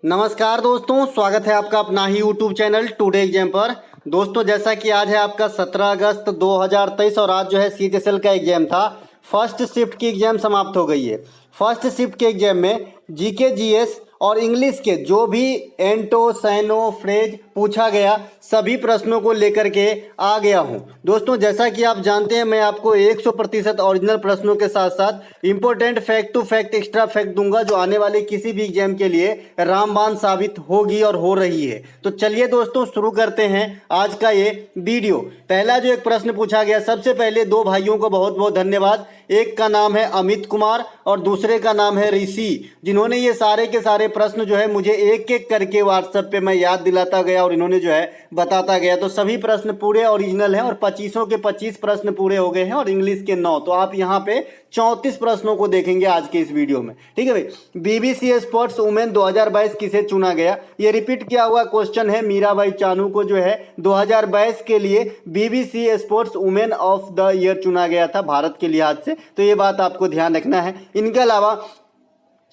नमस्कार दोस्तों, स्वागत है आपका अपना ही यूट्यूब चैनल टुडे एग्जाम पर। दोस्तों, जैसा कि आज है आपका 17 अगस्त 2023 और आज जो है CHSL का एग्जाम था। फर्स्ट शिफ्ट की एग्जाम समाप्त हो गई है। फर्स्ट शिफ्ट के एग्जाम में जीके जीएस और इंग्लिश के जो भी एंटो सैनो फ्रेज पूछा गया सभी प्रश्नों को लेकर के आ गया हूं। दोस्तों, जैसा कि आप जानते हैं, मैं आपको 100% ओरिजिनल प्रश्नों के साथ साथ important fact to fact extra fact दूंगा जो आने वाले किसी भी एग्जाम के लिए रामबाण साबित होगी और हो रही है। तो चलिए दोस्तों, शुरू करते हैं आज का ये वीडियो। पहला जो एक प्रश्न पूछा गया, सबसे पहले दो भाइयों को बहुत बहुत धन्यवाद। एक का नाम है अमित कुमार और दूसरे का नाम है ऋषि, जिन्होंने ये सारे के सारे प्रश्न जो है मुझे एक एक करके व्हाट्सएप पे मैं याद दिलाता गया और इन्होंने जो है बताता गया। तो सभी प्रश्न पूरे ओरिजिनल हैं और 25 के 25 प्रश्न पूरे हो गए हैं और इंग्लिश के 9। तो आप यहाँ पे 34 प्रश्नों को देखेंगे आज के इस वीडियो में। ठीक है भाई। BBC स्पोर्ट्स वुमेन 2022 किसे चुना गया? ये रिपीट किया हुआ क्वेश्चन है। मीराबाई चानू को जो है 2022 के लिए BBC sports women of the year चुना गया था भारत के लिहाज से। तो ये बात आपको ध्यान रखना है। इनके अलावा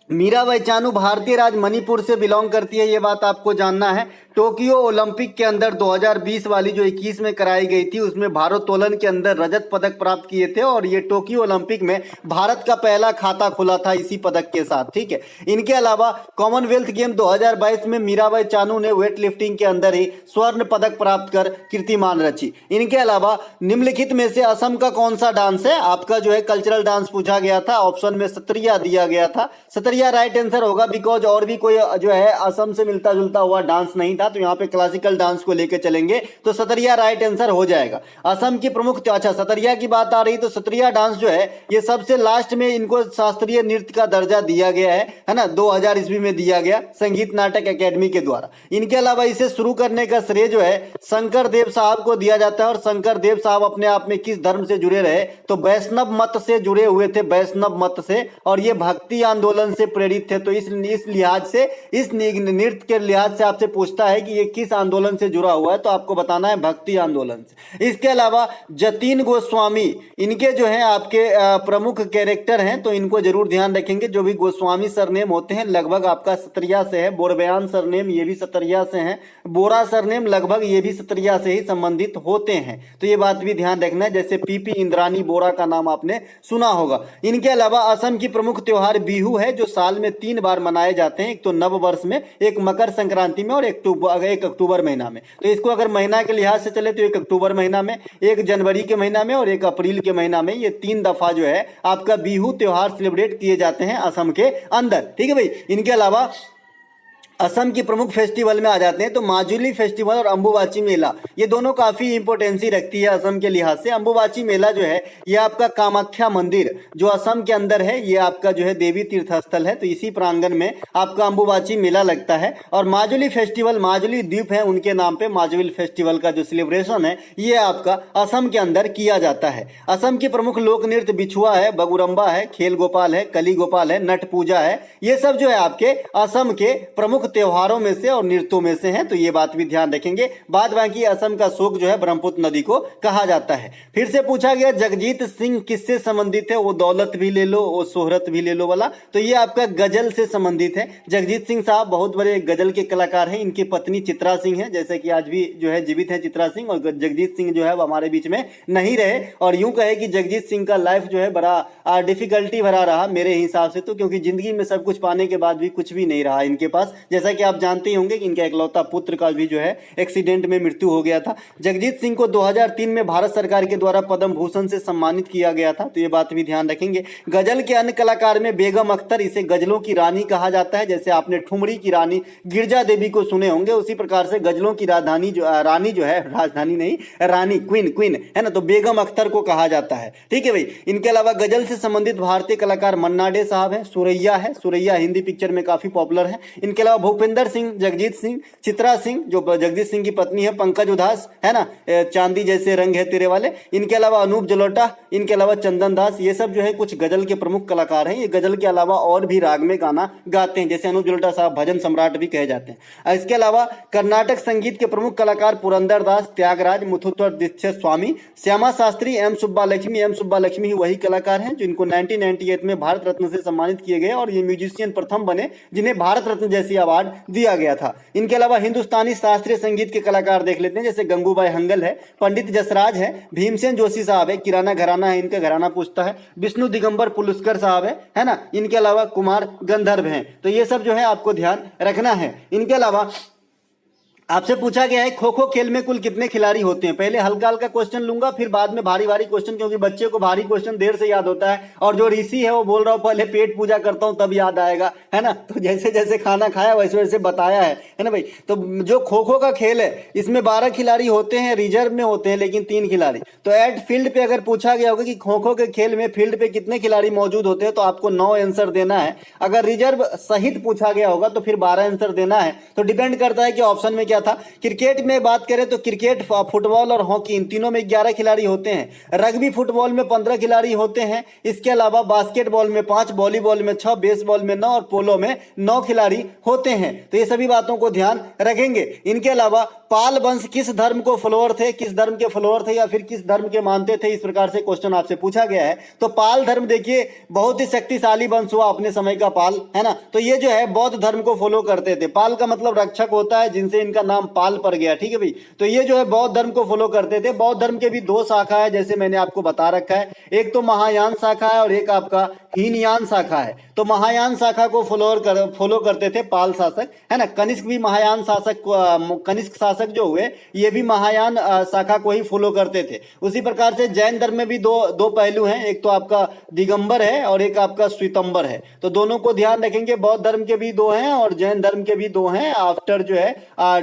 मीराबाई चानू भारतीय राज्य मणिपुर से बिलोंग करती है, ये बात आपको जानना है। टोक्यो ओलंपिक के अंदर 2020 वाली जो 21 में कराई गई थी उसमें भारोत्तोलन के अंदर रजत पदक प्राप्त किए थे और ये टोक्यो ओलंपिक में भारत का पहला खाता खुला था इसी पदक के साथ। ठीक है। इनके अलावा कॉमनवेल्थ गेम 2022 में मीराबाई चानू ने वेट लिफ्टिंग के अंदर ही स्वर्ण पदक प्राप्त कर कीर्तिमान रची। इनके अलावा निम्नलिखित में से असम का कौन सा डांस है? आपका जो है कल्चरल डांस पूछा गया था। ऑप्शन में सत्रिया दिया गया था। सत्रिया राइट आंसर होगा, बिकॉज और भी कोई जो है असम से मिलता जुलता हुआ डांस नहीं था, तो यहाँ पे क्लासिकल डांस को लेकर चलेंगे तो सत्रिया राइट आंसर हो जाएगा। असम की प्रमुख, अच्छा सत्रिया की बात आ रही तो सत्रिया डांस जो है ये सबसे लास्ट में इनको शास्त्रीय नृत्य का दर्जा दिया गया है ना, 2000 ईस्वी में दिया गया संगीत नाटक अकेडमी के द्वारा। इनके अलावा इसे शुरू करने का श्रेय जो है शंकर देव साहब को दिया जाता है और शंकर देव साहब अपने आप में किस धर्म से जुड़े रहे? तो वैष्णव मत से जुड़े हुए थे, वैष्णव मत से, और ये भक्ति आंदोलन से प्रेरित थे। तो इस लिहाज से, इस नृत्य के लिहाज से आपसे पूछता है कि ये किस आंदोलन से जुड़ा हुआ है, तो आपको बताना है भक्ति आंदोलन से। इसके अलावा जतीन गोस्वामी, इनके जो है आपके प्रमुख कैरेक्टर हैं, तो इनको जरूर ध्यान रखेंगे। जो भी गोस्वामी सरनेम होते हैं लगभग आपका सत्रिया से है। बोरबयान सरनेम ये भी सत्रिया से है। बोरा सरनेम लगभग ये भी सत्रिया से ही संबंधित होते हैं, तो ये बात भी ध्यान रखना है। जैसे पीपी इंद्रानी बोरा का नाम आपने सुना होगा। इनके अलावा असम की प्रमुख त्योहार बिहू है, जो साल में 3 बार मनाए जाते हैं। एक तो नव वर्ष में, एक मकर संक्रांति में और एक अक्टूबर महीना में। तो इसको अगर महीना के लिहाज से चले तो 1 अक्टूबर महीना में, 1 जनवरी के महीना में और 1 अप्रैल के महीना में, ये 3 दफा जो है आपका बिहू त्योहार सेलिब्रेट किए जाते हैं असम के अंदर। ठीक है भाई। इनके अलावा असम की प्रमुख फेस्टिवल में आ जाते हैं तो माजुली फेस्टिवल और अंबुबाची मेला, ये दोनों काफी इंपोर्टेंसी रखती है असम के लिहाज से। अंबुबाची मेला जो है ये आपका कामाख्या मंदिर जो असम के अंदर है, ये आपका जो है देवी तीर्थ स्थल है, तो इसी प्रांगण में आपका अंबुबाची मेला लगता है। और माजुली फेस्टिवल, माजुली द्वीप है उनके नाम पे, माजुली फेस्टिवल का जो सेलिब्रेशन है ये आपका असम के अंदर किया जाता है। असम की प्रमुख लोक नृत्य बिछुआ है, बगुरम्बा है, खेल गोपाल है, कली गोपाल है, नट पूजा है। ये सब जो है आपके असम के प्रमुख त्योहारों में से और नृत्यों में से हैं, तो ये बात भी ध्यान रखेंगे। बाद बाकी असम का शोक जो है ब्रह्मपुत्र नदी को कहा जाता है। फिर से पूछा गया जगजीत सिंह किससे संबंधित है? वो दौलत भी ले लो, वो शोहरत भी ले लो वाला, तो ये आपका गजल से संबंधित है। जगजीत सिंह साहब बहुत बड़े गजल के कलाकार हैं। इनकी पत्नी चित्रा सिंह है, जैसे कि आज भी जो है जीवित है चित्रा सिंह, और जगजीत सिंह जो है वो हमारे बीच में नहीं रहे। और यूं कहे कि जगजीत सिंह का लाइफ जो है बड़ा डिफिकल्टी भरा रहा मेरे हिसाब से, तो क्योंकि जिंदगी में सब कुछ पाने के बाद भी कुछ भी नहीं रहा इनके पास। जैसा कि आप जानते ही होंगे कि इनका इकलौता पुत्र का भी जो है एक्सीडेंट में मृत्यु हो गया था। जगजीत सिंह को 2003 में भारत सरकार के द्वारा पद्म भूषण से सम्मानित किया गया था, तो ये बात भी ध्यान रखेंगे। गजल के अन्य कलाकार में बेगम अख्तर, इसे गजलों की रानी कहा जाता है। जैसे आपने ठुमरी की रानी गिरजा देवी को सुने होंगे, उसी प्रकार से गजलों की राजधानी जो है, राजधानी नहीं, रानी, क्वीन है ना, तो बेगम अख्तर को कहा जाता है। ठीक है भाई। इनके अलावा गजल से संबंधित भारतीय कलाकार मन्ना डे साहब है। सुरैया है, सुरैया हिंदी पिक्चर में काफी पॉपुलर है। इनके अलावा भूपेंद्र सिंह, जगजीत सिंह, चित्रा सिंह जो जगजीत सिंह की पत्नी है, पंकज उधास है ना, चांदी जैसे रंग है तेरे वाले। इनके अलावा अनूप जलोटा, इनके अलावा चंदन दास, ये सब जो है कुछ गजल के प्रमुख कलाकार हैं। ये गजल के अलावा और भी राग में गाना गाते हैं, जैसे अनूप जलोटा साहब भजन सम्राट भी कहे जाते हैं। इसके अलावा कर्नाटक संगीत के प्रमुख कलाकार पुरंदर दास, त्यागराज, मुथुट्वर दीक्षित स्वामी, श्यामा शास्त्री, एम सुब्बा लक्ष्मी ही वही कलाकार हैं जिनको 1998 में भारत रत्न से सम्मानित किए गए और ये म्यूजिशियन प्रथम बने जिन्हें भारत रत्न जैसी आवाज अवार्ड दिया गया था। इनके अलावा हिंदुस्तानी शास्त्रीय संगीत के कलाकार देख लेते हैं, जैसे गंगूबाई हंगल है, पंडित जसराज है, भीमसेन जोशी साहब है, किराना घराना है, इनका घराना पूछता है, विष्णु दिगंबर पुलुस्कर साहब है ना। इनके अलावा कुमार गंधर्व हैं। तो ये सब जो है आपको ध्यान रखना है। इनके अलावा आपसे पूछा गया है खो खो खेल में कुल कितने खिलाड़ी होते हैं। पहले हल्का हल्का क्वेश्चन लूंगा, फिर बाद में भारी भारी क्वेश्चन, क्योंकि बच्चे को भारी क्वेश्चन देर से याद होता है। और जो ऋषि है वो बोल रहा हूँ पहले पेट पूजा करता हूँ तब याद आएगा, है ना। तो जैसे जैसे खाना खाया वैसे वैसे बताया है ना भाई। तो जो खो खो का खेल है इसमें 12 खिलाड़ी होते हैं, रिजर्व में होते हैं लेकिन 3 खिलाड़ी। तो एट फील्ड पे अगर पूछा गया होगा कि खो खो के खेल में फील्ड पे कितने खिलाड़ी मौजूद होते हैं, तो आपको 9 आंसर देना है। अगर रिजर्व सहित पूछा गया होगा तो फिर 12 आंसर देना है। तो डिपेंड करता है कि ऑप्शन में क्या था। क्रिकेट में बात करें तो क्रिकेट, फुटबॉल और हॉकी इन तीनों में 11 खिलाड़ी होते हैं। रग्बी फुटबॉल में 15 खिलाड़ी होते हैं। इसके अलावा बास्केटबॉल में 5, वॉलीबॉल में 6, बेसबॉल में 9 और पोलो में 9 खिलाड़ी होते हैं। तो ये सभी बातों को ध्यान रखेंगे। इनके अलावा पाल वंश किस धर्म को फॉलोअर थे, किस धर्म के फॉलोअर थे या फिर किस धर्म के मानते थे, इस प्रकार से क्वेश्चन आपसे पूछा गया है। तो पाल धर्म देखिए बहुत ही शक्तिशाली वंश हुआ अपने समय का पाल, है ना। तो ये जो है बौद्ध धर्म को फॉलो करते थे। पाल का मतलब रक्षक होता है, जिनसे इनका नाम पाल पड़ गया, ठीक है भाई। तो ये जो है बौद्ध धर्म को फॉलो करते थे। बौद्ध धर्म के भी 2 शाखा है, जैसे मैंने आपको बता रखा है। एक तो महायान शाखा है और एक आपका हीनयान शाखा है। तो महायान शाखा को फॉलो करते थे पाल शासक, है ना। कनिष्क भी महायान शासक, कनिष्क शासक जो हुए ये भी महायान शाखा को ही फॉलो करते थे। उसी प्रकार से जैन धर्म में भी दो पहलू हैं, एक तो आपका दिगंबर है और एक आपका श्वेतंबर है। तो दोनों को ध्यान रखेंगे। बौद्ध धर्म के भी 2 हैं और जैन धर्म के भी 2 हैं। आफ्टर जो है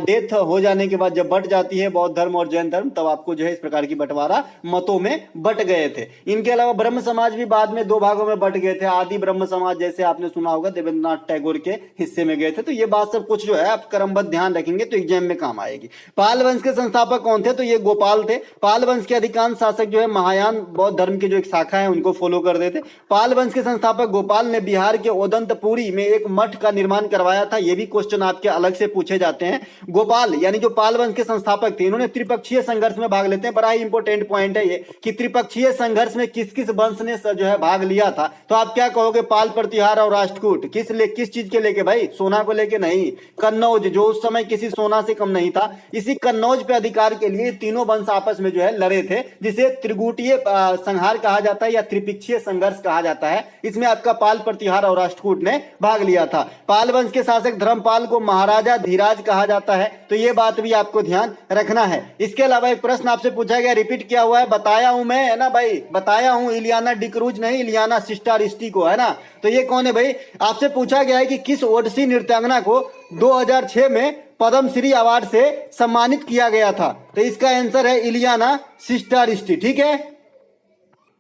डेथ हो जाने के बाद जब बट जाती है बौद्ध धर्म और जैन धर्म, तब आपको जो है इस प्रकार की बंटवारा मतों में बट गए थे। इनके अलावा ब्रह्म समाज भी बाद में 2 भागों में बट गए थे। आदि ब्रह्म समाज जैसे आपने सुना होगा देवेंद्रनाथ टैगोर के हिस्से में गए थे। तो ये बात सब कुछ जो है आप क्रमबद्ध ध्यान रखेंगे तो एग्जाम में काम आएगी। पाल वंश के संस्थापक कौन थे, तो ये गोपाल थे। पाल वंश के अधिकांश शासक जो है महायान बौद्ध धर्म के जो एक शाखा है उनको फॉलो कर देते। पाल वंश के संस्थापक गोपाल ने बिहार के ओदंतपुरी में एक मठ का निर्माण करवाया था। ये भी क्वेश्चन आपके अलग से पूछे जाते हैं। गोपाल यानी जो पाल वंश के संस्थापक थे, इन्होंने त्रिपक्षीय संघर्ष में भाग लेते हैं। बड़ा ही इंपॉर्टेंट पॉइंट है ये कि त्रिपक्षीय संघर्ष में किस किस वंश ने जो है भाग लिया था। तो आप क्या कहोगे, पाल, प्रतिहार और राष्ट्रकूट। किस चीज के लेके भाई, सोना को लेके नहीं। कन्नौज जो उस समय किसी सोना से कम नहीं था, इसी कन्नौज पे अधिकार के लिए तीनों वंश आपस में जो है लड़े थे, जिसे त्रिगुटीय संहार कहा जाता है या त्रिपक्षीय संघर्ष कहा जाता है। इसमें आपका पाल, प्रतिहार और राष्ट्रकूट ने भाग लिया था। पाल वंश के शासक धर्मपाल को महाराजा धीराज कहा जाता है। तो ये बात भी आपको ध्यान रखना है। इसके अलावा एक प्रश्न आपसे पूछा गया, रिपीट किया हुआ है, बताया हूं मैं, है ना भाई, बताया हूं इलियाना डिक्रूज नहीं, इलियाना सिस्टारिस्टी को, है ना। तो ये कौन है भाई, आपसे पूछा गया है कि किस ओडिसी नृत्यांगना को 2006 में पद्मश्री अवार्ड से सम्मानित किया गया था। तो इसका आंसर है इलियाना सिस्टारिस्टी, ठीक है।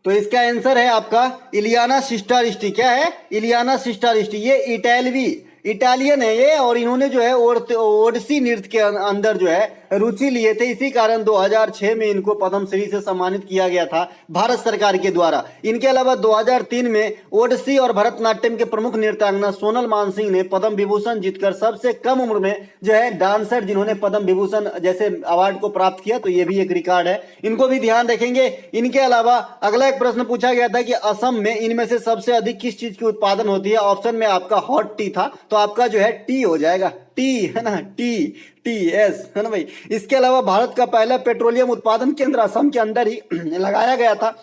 तो इसका आंसर है आपका इलियाना सिस्टारिस्टी। क्या है, इलियाना सिस्टारिस्टी। ये इटालियन है ये, और इन्होंने जो है ओडिसी नृत्य के अंदर जो है रुचि लिए थे। इसी कारण 2006 में इनको पद्मश्री से सम्मानित किया गया था भारत सरकार के द्वारा। इनके अलावा 2003 में ओडिसी और भरतनाट्यम के प्रमुख नृत्यांगना सोनल मानसिंह ने पद्म विभूषण जीतकर सबसे कम उम्र में जो है डांसर जिन्होंने पद्म विभूषण जैसे अवार्ड को प्राप्त किया। तो ये भी एक रिकॉर्ड है, इनको भी ध्यान रखेंगे। इनके अलावा अगला एक प्रश्न पूछा गया था कि असम में इनमें से सबसे अधिक किस चीज की उत्पादन होती है। ऑप्शन में आपका हॉट टी था, तो आपका जो है टी हो जाएगा, टी, है ना, टीएस, है ना भाई। इसके अलावा भारत का पहला पेट्रोलियम उत्पादन केंद्र असम के अंदर ही लगाया गया था,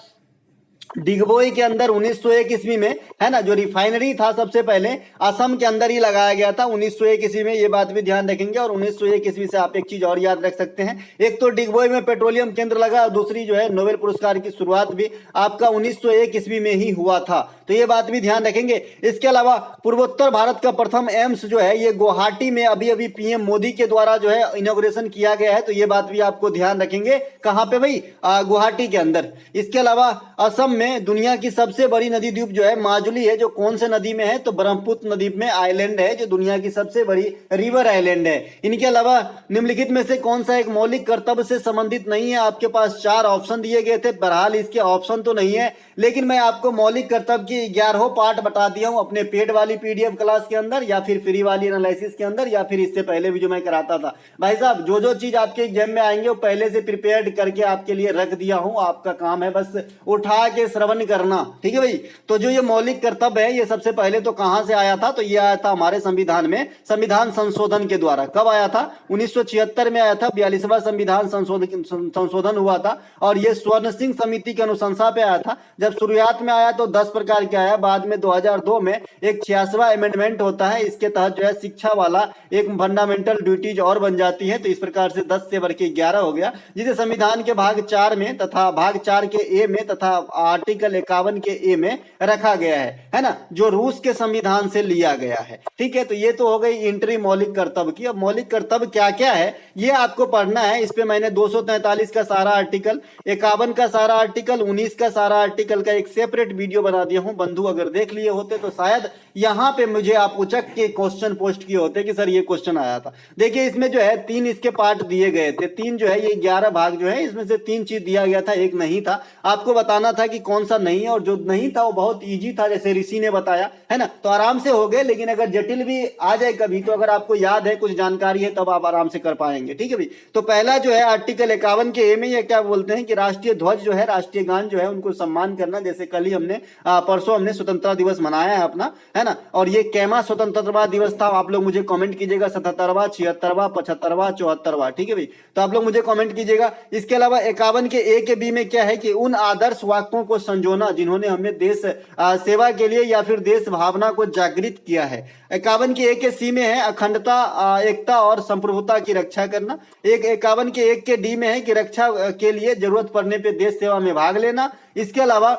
डिगबोई के अंदर 1901 ईस्वी में, है ना। जो रिफाइनरी था सबसे पहले असम के अंदर ही लगाया गया था 1901 ईस्वी में। ये बात भी ध्यान रखेंगे। और 1901 ईस्वी से आप एक चीज और याद रख सकते हैं, एक तो डिगबोई में पेट्रोलियम केंद्र लगा और दूसरी जो है नोबेल पुरस्कार की शुरुआत भी आपका 1901 ईस्वी में ही हुआ था। तो ये बात भी ध्यान रखेंगे। इसके अलावा पूर्वोत्तर भारत का प्रथम एम्स जो है ये गुवाहाटी में अभी अभी पीएम मोदी के द्वारा जो है इनॉग्रेशन किया गया है। तो ये बात भी आपको ध्यान रखेंगे। कहां पे भाई, गुवाहाटी के अंदर। इसके अलावा असम में दुनिया की सबसे बड़ी नदी द्वीप जो है माजुली है, जो कौन से नदी में है, तो ब्रह्मपुत्र नदी में आइलैंड है, जो दुनिया की सबसे बड़ी रिवर आइलैंड है। इनके अलावा निम्नलिखित में से कौन सा एक मौलिक कर्तव्य से संबंधित नहीं है। आपके पास 4 ऑप्शन दिए गए थे, बहरहाल इसके ऑप्शन तो नहीं है, लेकिन मैं आपको मौलिक कर्तव्य की की 11 पार्ट बता दिया हूं अपने पेड वाली पीडीएफ क्लास के अंदर, या फिर फ्री वाली एनालिसिस के अंदर, या फिर इससे पहले भी जो मैं कराता था। भाई साहब जो जो चीज आपके एग्जाम में आएंगे वो पहले से प्रिपेयर्ड करके आपके लिए रख दिया हूं, आपका काम है बस उठा के श्रवण करना, ठीक है भाई। तो जो ये मौलिक कर्तव्य है ये सबसे पहले तो कहां से आया था, तो ये आया था हमारे संविधान में, संविधान संशोधन के द्वारा। कब आया था? 1976 में आया था, 42वां संविधान संशोधन हुआ था, और ये स्वर्ण सिंह समिति की अनुशंसा पे आया था। जब शुरुआत में आया तो 10 प्रकार के आया, बाद में 2002 में एक 86वां अमेंडमेंट होता है, इसके तहत जो है शिक्षा वाला एक फंडामेंटल ड्यूटीज और बन जाती है। तो इस प्रकार से 10 से बढ़ के 11 हो गया, जिसे संविधान के भाग 4 में तथा भाग 4 के ए में तथा आर्टिकल 51 के ए में रखा गया है ना, जो रूस के संविधान से लिया गया है। ठीक है, तो ये तो हो गई एंट्री मौलिक कर्तव्य की। अब मौलिक कर्तव्य क्या क्या है ये आपको पढ़ना है। इस पे मैंने 243 का सारा आर्टिकल, 51 का सारा आर्टिकल, 19 का सारा आर्टिकल का एक सेपरेट वीडियो बना दिया हूं। बंधु अगर देख लिए होते तो शायद यहां पे मुझे आप उचक के क्वेश्चन पोस्ट किए होते कि सर ये क्वेश्चन आया था। देखिए इसमें जो है 3 इसके पार्ट दिए गए थे, 3 जो है ये 11 भाग जो है इसमें से 3 चीज दिया गया था, एक नहीं था। आपको बताना था कि कौन सा नहीं है, और जो नहीं था वो बहुत इजी था, जैसे ऋषि ने बताया है ना, तो आराम से हो गए। लेकिन अगर जटिल भी आ जाए कभी तो अगर आपको याद है, कुछ जानकारी है, तब आप आराम से कर पाएंगे। ठीक है भाई, तो पहला जो है आर्टिकल 51 के ए में ये क्या बोलते हैं कि राष्ट्रीय ध्वज जो है, राष्ट्रीय गान जो है उनको सम्मान करना। जैसे कल ही हमने परसों हमने स्वतंत्रता दिवस मनाया है अपना, है ना, और ये कैमा स्वतंत्रता दिवस था। आप लोग मुझे कमेंट कीजिएगा 77वां, 76वां, 75वां, 74वां। ठीक है भाई, तो आप लोग मुझे कमेंट कीजिएगा। इसके अलावा 51 के ए के बी में क्या है कि उन आदर्श वाक्यों को संजोना जिन्होंने हमें देश सेवा के लिए या फिर देश भावना को जागृत किया है। 51 के एक के सी में है अखंडता, एकता और संप्रभुता की रक्षा करना। 51 के एक के डी में है कि रक्षा के लिए जरूरत पड़ने पे देश सेवा में भाग लेना। इसके अलावा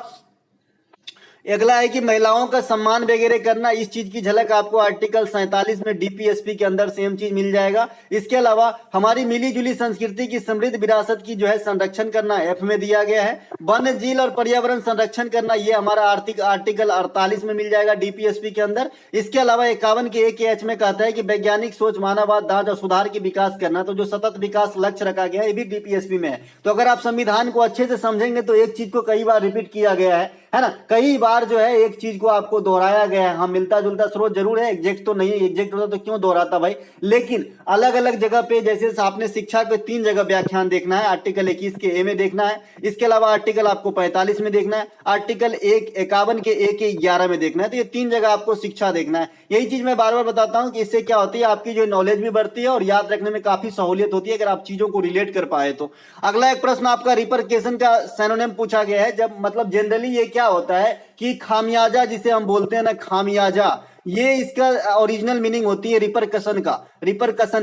अगला है कि महिलाओं का सम्मान वगैरह करना। इस चीज की झलक आपको आर्टिकल 47 में डीपीएसपी के अंदर सेम चीज मिल जाएगा। इसके अलावा हमारी मिली जुली संस्कृति की समृद्ध विरासत की जो है संरक्षण करना एफ में दिया गया है। वन जील और पर्यावरण संरक्षण करना ये हमारा आर्टिकल 48 में मिल जाएगा डीपीएसपी के अंदर। इसके अलावा 51 के एक एच में कहता है कि वैज्ञानिक सोच, मानववाद, दार्ढ और सुधार की विकास करना। तो जो सतत विकास लक्ष्य रखा गया है ये भी डीपीएसपी में है। तो अगर आप संविधान को अच्छे से समझेंगे तो एक चीज को कई बार रिपीट किया गया है ना, कई बार जो है एक चीज को आपको दोहराया गया है। हाँ, मिलता जुलता स्रोत जरूर है, एग्जैक्ट तो नहीं है, एग्जैक्ट होता तो क्यों दोहराता भाई, लेकिन अलग अलग जगह पे, जैसे आपने शिक्षा के 3 जगह व्याख्यान देखना है, आर्टिकल 21 के ए में देखना है, इसके अलावा आर्टिकल आपको 45 में देखना है, आर्टिकल 51 के ए के 11 में देखना है। तो ये 3 जगह आपको शिक्षा देखना है। यही चीज मैं बार बार बताता हूं कि इससे क्या होती है, आपकी जो नॉलेज भी बढ़ती है और याद रखने में काफी सहूलियत होती है अगर आप चीजों को रिलेट कर पाए तो। अगला एक प्रश्न आपका रिपरकेशन का सिनोनिम पूछा गया है। जब मतलब जनरली ये क्या होता है कि खामियाजा जिसे हम बोलते हैं ना, खामियाजा, ये इसका ओरिजिनल मीनिंग होती है रिपरकशन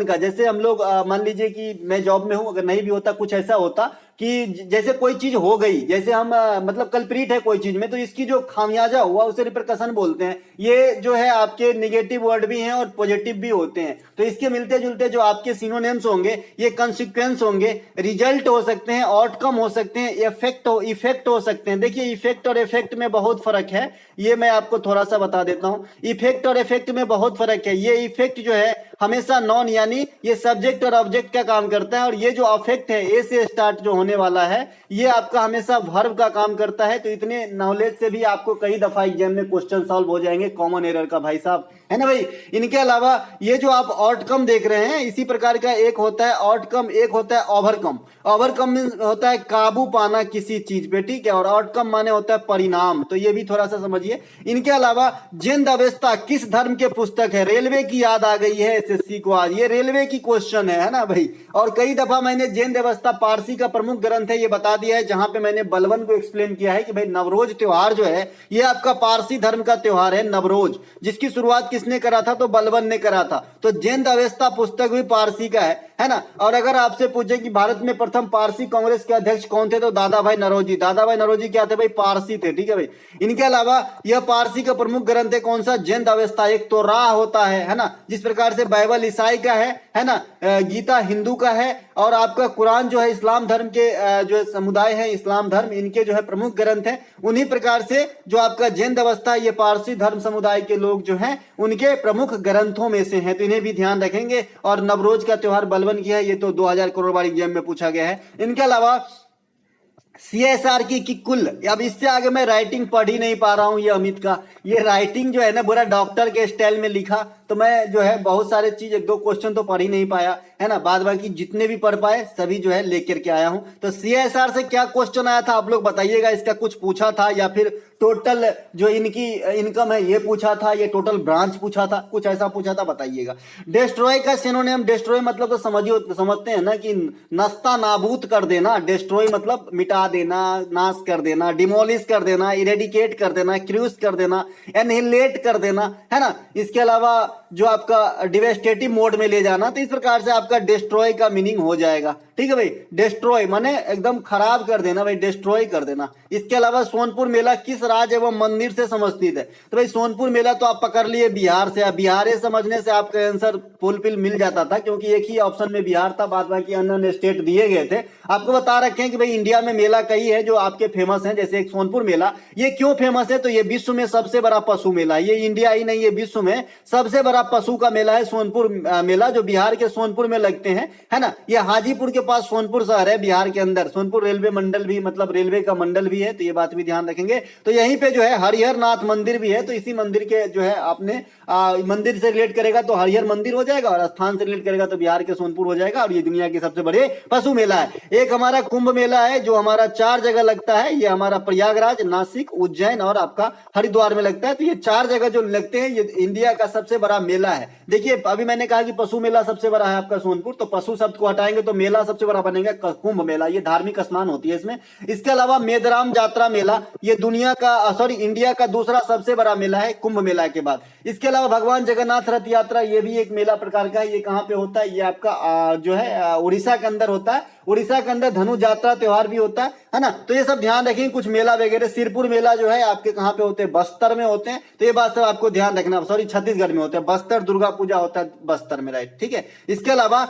का। जैसे हम लोग मान लीजिए कि मैं जॉब में हूं, अगर नहीं भी होता कुछ ऐसा होता कि जैसे कोई चीज हो गई, जैसे हम मतलब कल्प्रीट है कोई चीज में, तो इसकी जो खामियाजा हुआ उसे रिपरकशन बोलते हैं। ये जो है आपके निगेटिव वर्ड भी हैं और पॉजिटिव भी होते हैं। तो इसके मिलते जुलते जो आपके सिनोनिम्स होंगे ये कंसिक्वेंस होंगे, रिजल्ट हो सकते हैं, आउटकम हो सकते हैं, इफेक्ट हो सकते हैं। देखिए इफेक्ट और इफेक्ट में बहुत फर्क है, ये मैं आपको थोड़ा सा बता देता हूं। इफेक्ट और इफेक्ट में बहुत फर्क है। ये इफेक्ट जो है हमेशा नॉन यानी ये सब्जेक्ट और ऑब्जेक्ट का काम करता है, और ये जो अफेक्ट है ए से स्टार्ट जो होने वाला है ये आपका हमेशा वर्ब का काम करता है। तो इतने नॉलेज से भी आपको कई दफा एग्जाम में क्वेश्चन सॉल्व हो जाएंगे कॉमन एरर का, भाई साहब, है ना भाई। इनके अलावा ये जो आप आउटकम देख रहे हैं इसी प्रकार का एक होता है आउटकम, एक होता है ओवरकम। ओवरकम होता है काबू पाना किसी चीज पे, ठीक है, और आउटकम माने होता है परिणाम। तो ये भी थोड़ा सा समझिए। इनके अलावा जिंद अवस्था किस धर्म के पुस्तक है, रेलवे की याद आ गई है एसएससी को आज, ये रेलवे की क्वेश्चन है ना भाई। और कई दफा मैंने जिंद अवस्था पारसी का प्रमुख ग्रंथ है ये बता दिया है, जहां पे मैंने बलवन को एक्सप्लेन किया है कि भाई नवरोज त्योहार जो है ये आपका पारसी धर्म का त्योहार है नवरोज, जिसकी शुरुआत किसने करा था, तो बलवन ने करा था। तो जिंद अवस्था पुस्तक भी पारसी का है ना। और अगर आपसे पूछे कि भारत में प्रथम पारसी कांग्रेस के अध्यक्ष कौन थे, तो दादा भाई नौरोजी। दादा भाई नौरोजी क्या थे भाई, पारसी थे, ठीक है भाई। इनके अलावा यह पारसी का प्रमुख ग्रंथ है कौन सा, जिंद अवस्था। एक तो राह होता है ना, जिस प्रकार से बाइबल ईसाई का है ना, गीता हिंदू का है, और आपका कुरान जो है इस्लाम धर्म के जो समुदाय है इस्लाम धर्म, इनके जो है प्रमुख ग्रंथ है। उन्हीं प्रकार से जो आपका जिंद अवस्था ये पारसी धर्म समुदाय के लोग जो हैं उनके प्रमुख ग्रंथों में से हैं, तो इन्हें भी ध्यान रखेंगे। और नवरोज का त्योहार बलवन की है, ये तो 2000 करोड़ वाली एग्जाम में पूछा गया है। इनके अलावा CSR की कुल, अब इससे आगे मैं राइटिंग पढ़ ही नहीं पा रहा हूँ। ये अमित का ये राइटिंग जो है ना पूरा डॉक्टर के स्टाइल में लिखा, तो मैं जो है बहुत सारे चीज एक दो क्वेश्चन तो पढ़ ही नहीं पाया है ना, बाद बाकी जितने भी पढ़ पाए सभी जो है लेकर के आया हूँ। तो CSR से क्या क्वेश्चन आया था आप लोग बताइएगा, इसका कुछ पूछा था या फिर टोटल जो इनकी इनकम है ये पूछा था, ये टोटल ब्रांच पूछा था, कुछ ऐसा पूछा था, बताइएगा। डिस्ट्रॉय का सिनोनिम, डिस्ट्रॉय मतलब तो समझते हैं ना कि नस्ता नाबूद कर देना। डिस्ट्रॉय मतलब मिटा देना, नाश कर देना, डिमोलिश कर देना, इरेडिकेट कर देना, क्रूज कर देना, एनहिलेट कर देना, है ना। इसके अलावा जो आपका डिवेस्टेटिव मोड में ले जाना, तो इस प्रकार से आपका डिस्ट्रॉय का मीनिंग हो जाएगा। ठीक है भाई, डिस्ट्रॉय माने एकदम खराब कर देना भाई, डिस्ट्रॉय कर देना। इसके अलावा सोनपुर मेला किस राज्य एवं मंदिर से संबंधित है, तो भाई सोनपुर मेला तो आप पकड़ लिए बिहार से। बिहार समझने से आपका आंसर फुलफिल मिल जाता था, क्योंकि एक ही ऑप्शन में बिहार था, बाद बाकी अन्य स्टेट दिए गए थे। आपको बता रखे हैं कि भाई इंडिया में मेला कई है जो आपके फेमस हैं, जैसे एक सोनपुर मेला। ये क्यों फेमस है, तो ये विश्व में सबसे बड़ा पशु मेला है। ये इंडिया ही नहीं, ये विश्व में सबसे बड़ा पशु का मेला है सोनपुर मेला, जो बिहार के सोनपुर में लगते हैं, है ना। ये हाजीपुर के पास सोनपुर शहर है बिहार के अंदर। सोनपुर रेलवे मंडल भी, मतलब रेलवे का मंडल भी है, तो ये बात भी ध्यान रखेंगे। तो यहीं पे जो है हरिहर नाथ मंदिर भी है, तो इसी मंदिर के जो है आपने मंदिर से रिलेट करेगा तो हरिहर मंदिर हो जाएगा, और स्थान से रिलेट करेगा तो बिहार के सोनपुर हो जाएगा। और ये दुनिया के सबसे बड़े पशु मेला है। एक हमारा कुंभ मेला है जो हमारा 4 जगह लगता है। ये हमारा प्रयागराज, नासिक, उज्जैन और आपका हरिद्वार में लगता है। तो ये 4 जगह जो लगते हैं, ये इंडिया का सबसे बड़ा मेला है। देखिए अभी मैंने कहा कि पशु मेला सबसे बड़ा है आपका सोनपुर, तो पशु शब्द को हटाएंगे तो मेला सबसे बड़ा बनेगा कुंभ मेला। ये धार्मिक स्नान होती है इसमें। इसके अलावा मेदराम जात्रा मेला, ये दुनिया का इंडिया का दूसरा सबसे बड़ा मेला है कुंभ मेला के बाद। इसके अलावा भगवान जगन्नाथ रथ यात्रा, ये भी एक मेला प्रकार का है। ये कहाँ पे होता है, ये आपका जो है उड़ीसा के अंदर होता है। उड़ीसा के अंदर धनु यात्रा त्योहार भी होता है ना। तो ये सब ध्यान रखेंगे। कुछ मेला वगैरह, सिरपुर मेला जो है आपके कहाँ पे होते हैं, बस्तर में होते हैं। तो ये बात सब आपको ध्यान रखना, छत्तीसगढ़ में होते हैं। बस्तर दुर्गा पूजा होता है बस्तर में, राइट, ठीक है। इसके अलावा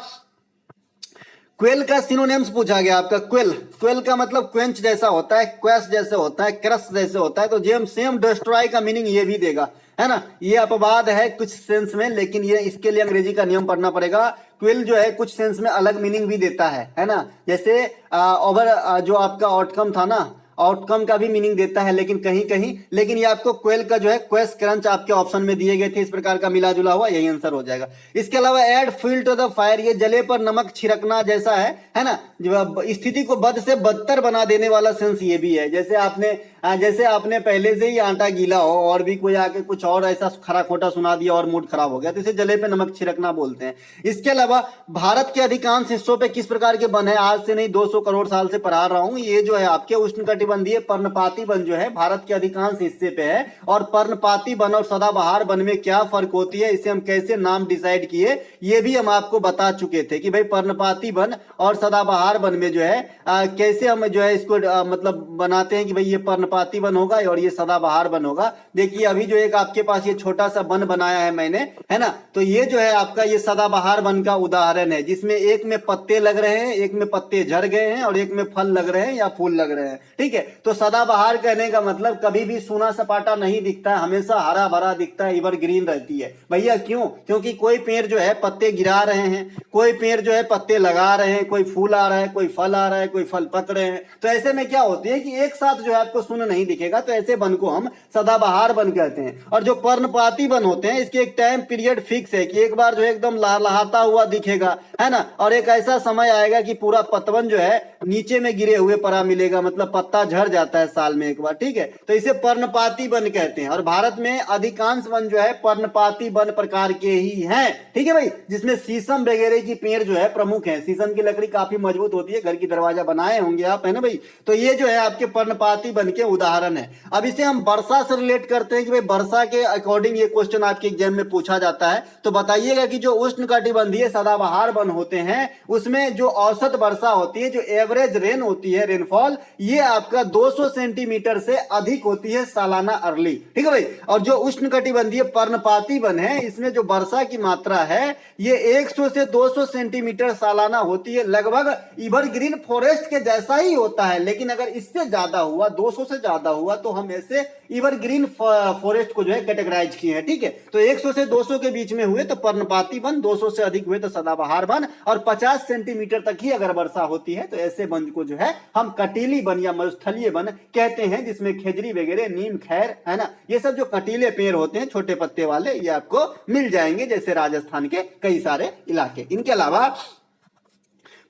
क्वेल का सिनोनिम्स पूछा गया आपका। क्वेल का मतलब क्वेंच जैसा होता है, क्वेस जैसे होता है, क्रश जैसे होता है। तो जेम सेम डिस्ट्रॉय का मीनिंग ये भी देगा, है ना। ये अपवाद है कुछ सेंस में, लेकिन ये इसके लिए अंग्रेजी का नियम पढ़ना पड़ेगा। क्विल जो है कुछ सेंस में अलग मीनिंग भी देता है ना। जैसे ओवर जो आपका आउटकम था ना, आउटकम का भी मीनिंग देता है, लेकिन कहीं कहीं। लेकिन ये आपको क्वेल का जो है क्वेस क्रंच आपके ऑप्शन में दिए गए थे, इस प्रकार का मिला जुला हुआ, यही आंसर हो जाएगा। इसके अलावा add fuel to the fire, ये जले पर नमक छिड़कना जैसा है ना। स्थिति को बद से बदतर बना देने वाला सेंस ये भी है। जैसे आपने पहले से ही आटा गीला हो और भी कोई आके कुछ और ऐसा खरा खोटा सुना दिया और मूड खराब हो गया, तो इसे जले पे नमक छिड़कना बोलते हैं। इसके अलावा भारत के अधिकांश हिस्सों पे किस प्रकार के वन है, आज से नहीं 200 करोड़ साल से पढ़ा रहा हूं। ये जो है आपके उष्णकटिबंधीय पर्णपाती वन जो है भारत के अधिकांश हिस्से पे है। और पर्णपाती वन और सदाबहार वन में क्या फर्क होती है, इसे हम कैसे नाम डिसाइड किए, ये भी हम आपको बता चुके थे कि भाई पर्णपाती वन और सदाबहार वन में जो है कैसे हम जो है इसको मतलब बनाते हैं कि भाई ये पर्णपाती वन होगा और ये सदाबहार वन होगा। देखिए अभी जो एक आपके पास ये छोटा सा वन बनाया है मैंने, है ना। तो ये जो है आपका ये सदाबहार वन का उदाहरण है, जिसमें एक में पत्ते लग रहे हैं, एक में पत्ते झड़ गए हैं और एक में फल लग रहे हैं या फूल लग रहे हैं, ठीक है। तो सदाबहार कहने का मतलब कभी भी सूना सपाटा नहीं दिखता है, हमेशा हरा भरा दिखता है, एवरग्रीन रहती है। भैया क्यों, क्योंकि कोई पेड़ जो है पत्ते गिरा रहे हैं, कोई पेड़ जो है पत्ते लगा रहे हैं, कोई फूल आ रहा है, कोई फल आ रहा है, कोई फल पक रहे हैं। तो ऐसे में क्या होती है कि एक साथ जो है आपको सून नहीं दिखेगा, तो ऐसे वन को हम सदाबहार वन कहते हैं। और जो पर्णपाती वन होते हैं इसके एक टाइम पीरियड फिक्स है कि एक बार जो है एकदम लहलहाता हुआ दिखेगा, है ना। और एक ऐसा समय आएगा कि पूरा पतवन जो है नीचे में गिरे हुए पड़ा मिलेगा, मतलब पत्ता झड़ जाता है साल में एक बार, ठीक है। तो इसे पर्णपाती वन कहते हैं। और भारत में अधिकांश वन जो है पर्णपाती वन प्रकार के ही हैं, ठीक है भाई, जिसमें शीशम वगैरह की पेड़ जो है प्रमुख है। शीशम की लकड़ी काफी मजबूत होती है, घर की दरवाजा बनाए होंगे आप, है ना भाई। तो ये जो है आपके पर्णपाती वन के उदाहरण है। अब इसे हम वर्षा से रिलेट करते हैं कि भाई वर्षा के अकॉर्डिंग ये क्वेश्चन आपके एग्जाम में पूछा जाता है। तो बताइएगा कि जो उष्णकटिबंधीय सदाबहार वन होते हैं उसमें जो औसत वर्षा होती है, जो एवरेज रेन होती है, रेनफॉल, ये आपका आपका 200 सेंटीमीटर से अधिक होती है सालाना अर्ली, ठीक है भाई। और जो उष्णकटिबंधीय पर्णपाती वन है, इसमें जो वर्षा की मात्रा है ये 100 से 200 सेंटीमीटर सालाना होती है। लगभग एवरग्रीन फॉरेस्ट के जैसा ही होता है, लेकिन अगर इससे ज्यादा हुआ, 200 से ज्यादा हुआ, तो हम ऐसे एवरग्रीन फॉरेस्ट को जो है कैटेगराइज किए हैं, ठीक है। तो 100 से 200 के बीच में हुए तो पर्णपाती वन, 200 से अधिक हुए तो सदाबहार वन, और 50 सेंटीमीटर तक ही अगर वर्षा होती है तो ऐसे वन को जो है हम कटीली वन या मरुस्थलीय वन कहते हैं, जिसमें खेजरी वगैरह, नीम, खैर, है ना, ये सब जो कटीले पेड़ होते हैं छोटे पत्ते वाले, ये आपको मिल जाएंगे, जैसे राजस्थान के कई सारे इलाके। इनके अलावा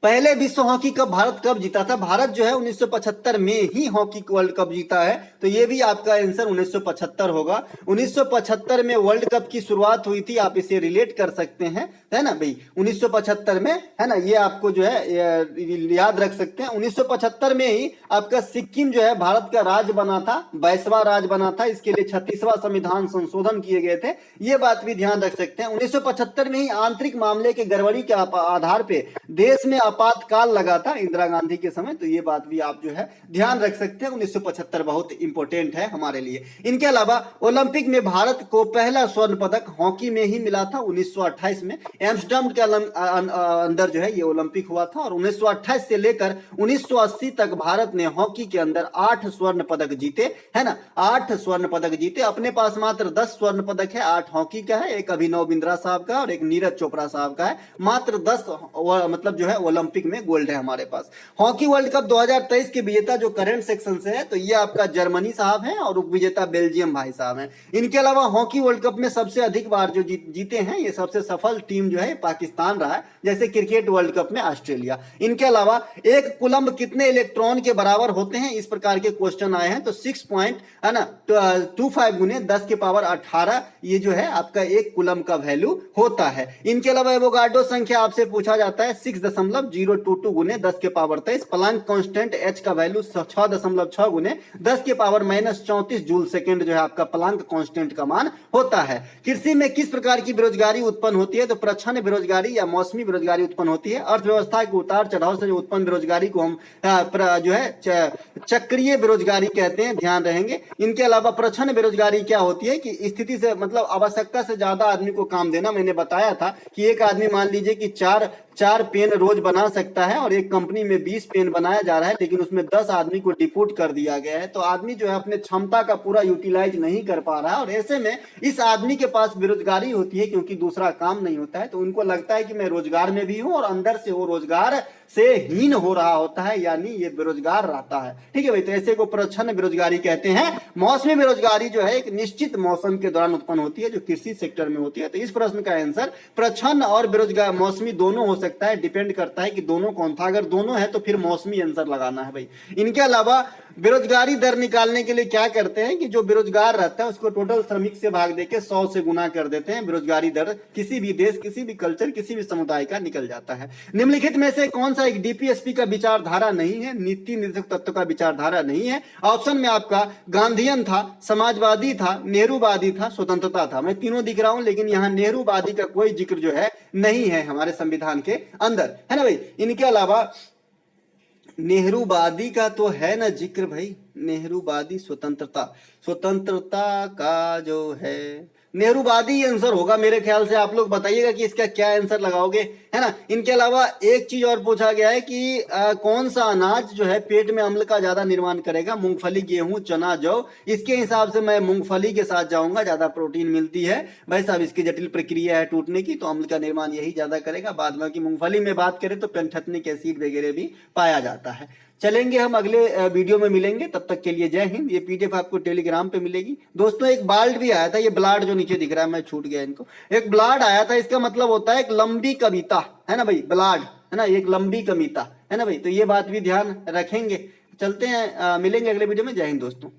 पहले विश्व हॉकी कप भारत कब जीता था? भारत जो है 1975 में ही हॉकी वर्ल्ड कप जीता है, तो ये भी आपका आंसर 1975 होगा। 1975 में वर्ल्ड कप की शुरुआत हुई थी, आप इसे रिलेट कर सकते हैं, है ना भाई, 1975 में, है ना, ये आपको जो है याद रख सकते हैं। 1975 में ही आपका सिक्किम जो है भारत का राज्य बना था, 22वां राज्य बना था, इसके लिए 36वां संविधान संशोधन किए गए थे, ये बात भी ध्यान रख सकते हैं। 1975 में ही आंतरिक मामले के गड़बड़ी के आधार पे देश में आपातकाल लगा था इंदिरा गांधी के समय, तो ये बात भी आप जो है ध्यान रख सकते हैं। 1975 बहुत इंपॉर्टेंट है हमारे लिए। इनके अलावा ओलंपिक में भारत को पहला स्वर्ण पदक हॉकी में ही मिला था 1928 में, एम्स्टर्डम के अंदर जो है ये ओलंपिक हुआ था, और 1928 से लेकर 1980 तक भारत ने हॉकी के अंदर 8 स्वर्ण पदक जीते, है ना, 8 स्वर्ण पदक जीते। अपने पास मात्र 10 स्वर्ण पदक है, 8 हॉकी का है, एक अभिनव बिंद्रा साहब का और एक नीरज चोपड़ा साहब का है, मात्र 10 मतलब जो है ओलंपिक में गोल्ड है हमारे पास। हॉकी वर्ल्ड कप 2023 के विजेता जो करंट सेक्शन से है, तो ये आपका जर्मनी साहब हैं और उपविजेता बेल्जियम भाई साहब हैं। इनके अलावा हॉकी वर्ल्ड कप में सबसे अधिक बार जो जीते हैं, ये सबसे सफल टीम जो है पाकिस्तान रहा है, जैसे क्रिकेट वर्ल्ड कप में ऑस्ट्रेलिया। इनके अलावा एक कूलम्ब कितने इलेक्ट्रॉन के बराबर होते हैं, इस प्रकार के क्वेश्चन आए हैं, तो 6.25 गुने 10 के पावर 18 ये जो है आपका एक कूलम्ब का वैल्यू होता है। इनके अलावा एवोगाड्रो संख्या आपसे पूछा जाता है 6.022 गुने 10 के पावर 23। प्लांक कांस्टेंट एच का वैल्यू 6.6 गुने 10 के पावर -34 जूल सेकेंड जो है आपका प्लांक कांस्टेंट का मान होता है। कृषि में किस प्रकार की बेरोजगारी उत्पन्न होती है? तो प्रच्छन्न बेरोजगारी या मौसमी बेरोजगारी उत्पन्न होती है। अर्थव्यवस्था के उतार चढ़ाव से जो उत्पन्न बेरोजगारी को हम जो है चक्रीय बेरोजगारी कहते हैं, ध्यान रहेंगे। इनके अलावा प्रच्छन्न बेरोजगारी क्या होती है कि स्थिति से मतलब आवश्यकता से ज्यादा आदमी को काम देना। मैंने बताया था कि एक आदमी मान लीजिए कि चार पेन रोज बना सकता है और एक कंपनी में 20 पेन बनाया जा रहा है, लेकिन उसमें 10 आदमी को डिपोट कर दिया गया है, तो आदमी जो है अपने क्षमता का पूरा यूटिलाइज नहीं कर पा रहा है, और ऐसे में इस आदमी के पास बेरोजगारी होती है क्योंकि दूसरा काम नहीं होता है, तो उनको लगता है कि मैं रोजगार में भी हूं, और अंदर से वो रोजगार से हीन हो रहा होता है, यानी ये बेरोजगार रहता है। ठीक है भाई, तो ऐसे को प्रच्छन्न बेरोजगारी कहते हैं। मौसमी बेरोजगारी जो है एक निश्चित मौसम के दौरान उत्पन्न होती है, जो कृषि सेक्टर में होती है। तो इस प्रश्न का आंसर प्रच्छन्न और बेरोजगार मौसमी दोनों हो सकता है, डिपेंड करता है कि दोनों कौन था। अगर दोनों है तो फिर मौसमी आंसर लगाना है भाई। इनके अलावा बेरोजगारी दर निकालने के लिए क्या करते हैं कि जो बेरोजगार रहता है उसको टोटल श्रमिक से भाग देके 100 से गुना कर देते हैं, बेरोजगारी दर किसी भी देश, किसी भी कल्चर, किसी भी समुदाय का निकल जाता है। निम्नलिखित में से कौन सा एक डीपीएसपी का विचारधारा नहीं है, नीति निर्देशक तत्व का विचारधारा नहीं है? ऑप्शन में आपका गांधीयन था, समाजवादी था, नेहरूवादी था, स्वतंत्रता था। मैं तीनों दिख रहा हूं, लेकिन यहाँ नेहरूवादी का कोई जिक्र जो है नहीं है हमारे संविधान के अंदर, है ना भाई। इनके अलावा नेहरूवादी का तो है ना जिक्र भाई, नेहरूवादी स्वतंत्रता का जो है नेहरूवादी आंसर होगा मेरे ख्याल से। आप लोग बताइएगा कि इसका क्या आंसर लगाओगे, है ना। इनके अलावा एक चीज और पूछा गया है कि कौन सा अनाज जो है पेट में अम्ल का ज्यादा निर्माण करेगा? मूंगफली, गेहूं, चना, जौ। इसके हिसाब से मैं मूंगफली के साथ जाऊंगा, ज्यादा प्रोटीन मिलती है भाई साहब, इसकी जटिल प्रक्रिया है टूटने की, तो अम्ल का निर्माण यही ज्यादा करेगा। बाद में मूंगफली में बात करें तो पेंथेनिक एसिड वगैरह भी पाया जाता है। चलेंगे हम अगले वीडियो में मिलेंगे, तब तक के लिए जय हिंद। ये पीडीएफ आपको टेलीग्राम पे मिलेगी। दोस्तों एक बाल्ड भी आया था, ये ब्लाड जो नीचे दिख रहा है, मैं छूट गया इनको, एक ब्लाड आया था, इसका मतलब होता है एक लंबी कविता, है ना भाई, ब्लाड, है ना, एक लंबी कविता, है ना भाई। तो ये बात भी ध्यान रखेंगे। चलते हैं, मिलेंगे अगले वीडियो में। जय हिंद दोस्तों।